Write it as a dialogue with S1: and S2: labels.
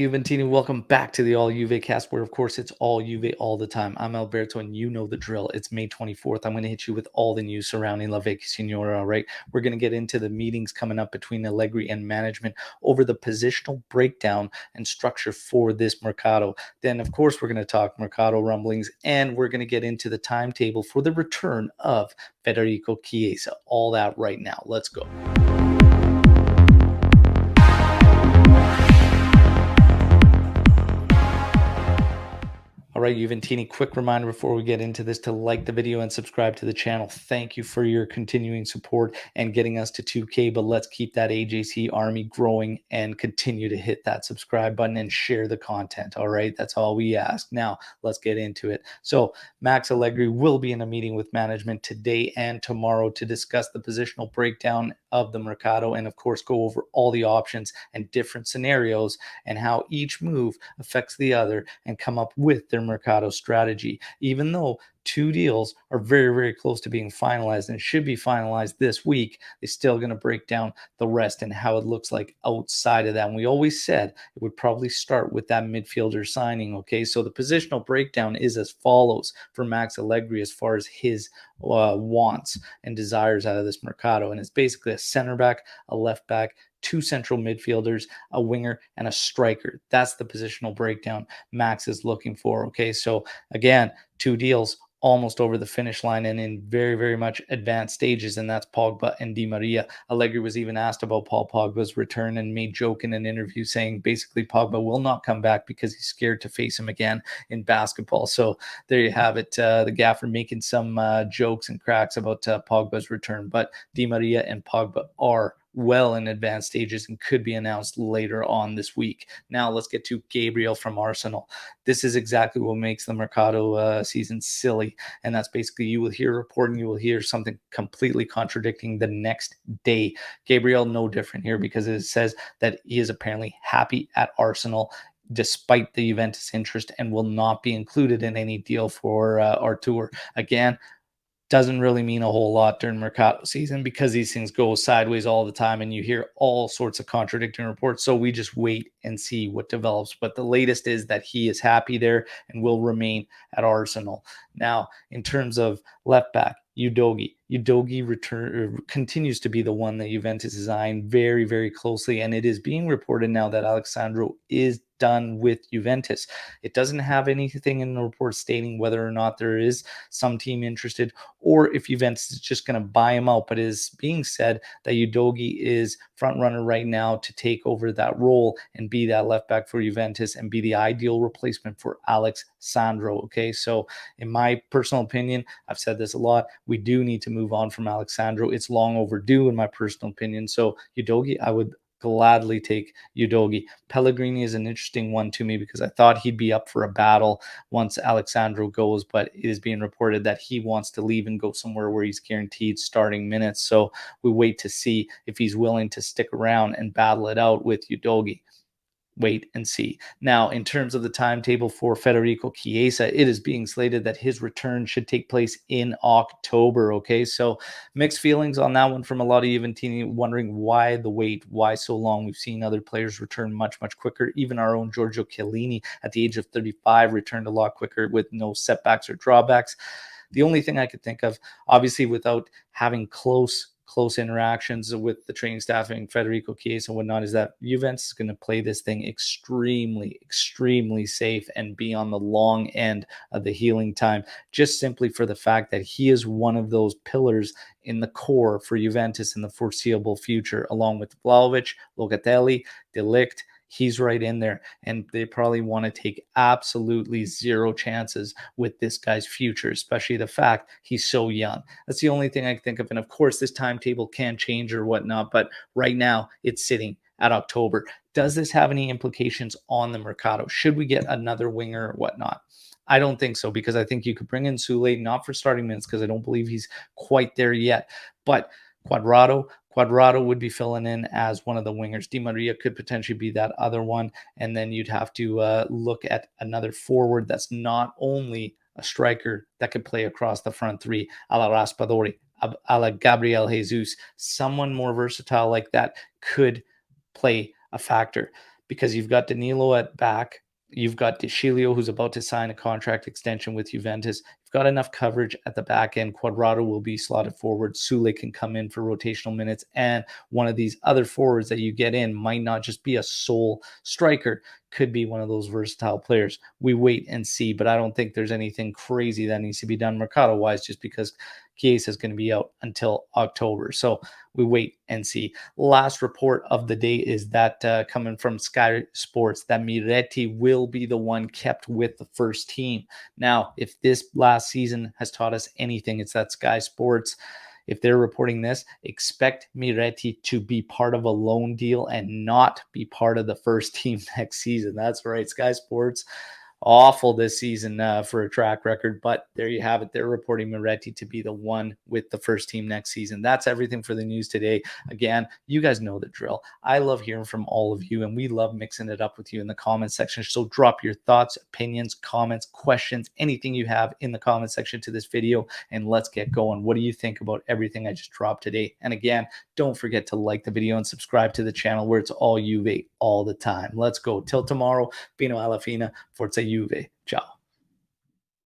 S1: Juventini, welcome back to the All Juve cast, where of course it's all Juve all the time. I'm Alberto, and you know the drill. It's May 24th. I'm going to hit you with all the news surrounding La Vecchia Signora. All right, we're going to get into the meetings coming up between Allegri and management over the positional breakdown and structure for this Mercato. Then, of course, we're going to talk Mercato rumblings, and we're going to get into the timetable for the return of Federico Chiesa. All that right now. Let's go. All right, Juventini, quick reminder before we get into this to like the video and subscribe to the channel. Thank you for your continuing support and getting us to 2K, but let's keep that AJC army growing and continue to hit that subscribe button and share the content. All right, that's all we ask. Now, let's get into it. So, Max Allegri will be in a meeting with management today and tomorrow to discuss the positional breakdown of the Mercato and, of course, go over all the options and different scenarios and how each move affects the other and come up with their Mercato strategy. Even though two deals are very, very close to being finalized and should be finalized this week, they're still going to break down the rest and how it looks like outside of that. And we always said it would probably start with that midfielder signing. Okay, so the positional breakdown is as follows for Max Allegri as far as his wants and desires out of this Mercato. And it's basically a center back, a left back, two central midfielders, a winger, and a striker. That's the positional breakdown Max is looking for. Okay, so again, two deals almost over the finish line and in very, very much advanced stages, and that's Pogba and Di Maria. Allegri was even asked about Paul Pogba's return and made joke in an interview saying basically Pogba will not come back because he's scared to face him again in basketball. So there you have it. The gaffer making some jokes and cracks about Pogba's return, but Di Maria and Pogba are well in advanced stages and could be announced later on this week. Now let's get to Gabriel from Arsenal. This is exactly what makes the Mercato season silly, and that's basically you will hear a report and you will hear something completely contradicting the next day. Gabriel, no different here because it says that he is apparently happy at Arsenal despite the Juventus interest and will not be included in any deal for Artur. Again, doesn't really mean a whole lot during Mercato season because these things go sideways all the time and you hear all sorts of contradicting reports. So we just wait and see what develops. But the latest is that he is happy there and will remain at Arsenal. Now, in terms of left back, Udogie continues to be the one that Juventus is eyeing very, very closely. And it is being reported now that Alessandro is done with Juventus. It doesn't have anything in the report stating whether or not there is some team interested or if Juventus is just going to buy him out. But it is being said that Udogie is front runner right now to take over that role and be that left back for Juventus and be the ideal replacement for Alex Sandro. Okay, so in my personal opinion, I've said this a lot, we do need to move on from Alex Sandro. It's long overdue in my personal opinion. So Udogie, I would gladly take Udogie. Pellegrini is an interesting one to me because I thought he'd be up for a battle once Alexandro goes, but it is being reported that he wants to leave and go somewhere where he's guaranteed starting minutes. So we wait to see if he's willing to stick around and battle it out with Udogie. Wait and see. Now, in terms of the timetable for Federico Chiesa, it is being slated that his return should take place in October. Okay, so mixed feelings on that one from a lot of Juventini, wondering why the wait, why so long. We've seen other players return much, much quicker. Even our own Giorgio Chiellini at the age of 35 returned a lot quicker with no setbacks or drawbacks. The only thing I could think of, obviously, without having close interactions with the training staff and Federico Chiesa and whatnot, is that Juventus is going to play this thing extremely, extremely safe and be on the long end of the healing time, just simply for the fact that he is one of those pillars in the core for Juventus in the foreseeable future, along with Vlahovic, Locatelli, De Ligt. He's right in there, and they probably want to take absolutely zero chances with this guy's future, especially the fact he's so young. That's the only thing I can think of. And of course, this timetable can change or whatnot, but right now it's sitting at October. Does this have any implications on the Mercato? Should we get another winger or whatnot? I don't think so, because I think you could bring in Sule, not for starting minutes, because I don't believe he's quite there yet, but Quadrado would be filling in as one of the wingers. Di Maria could potentially be that other one. And then you'd have to look at another forward that's not only a striker that could play across the front three, a la Raspadori, a la Gabriel Jesus. Someone more versatile like that could play a factor. because you've got Danilo at back. You've got De Chilio, who's about to sign a contract extension with Juventus. You've got enough coverage at the back end. Quadrado will be slotted forward. Sule can come in for rotational minutes. And one of these other forwards that you get in might not just be a sole striker, could be one of those versatile players. We wait and see, but I don't think there's anything crazy that needs to be done Mercato-wise just because Chiesa'S is going to be out until October. So we wait and see. Last report of the day is that coming from Sky Sports, that Miretti will be the one kept with the first team. Now, if this last season has taught us anything, it's that Sky Sports, if they're reporting this, expect Miretti to be part of a loan deal and not be part of the first team next season. That's right, Sky Sports. Awful this season for a track record, but there you have it. They're reporting Miretti to be the one with the first team next season. That's everything for the news today. Again, you guys know the drill. I love hearing from all of you, and we love mixing it up with you in the comment section. So drop your thoughts, opinions, comments, questions, anything you have in the comment section to this video, and let's get going. What do you think about everything I just dropped today? And again, don't forget to like the video and subscribe to the channel where it's all Juve all the time. Let's go. Till tomorrow, Fino alla fine, Forza Juve. Ciao.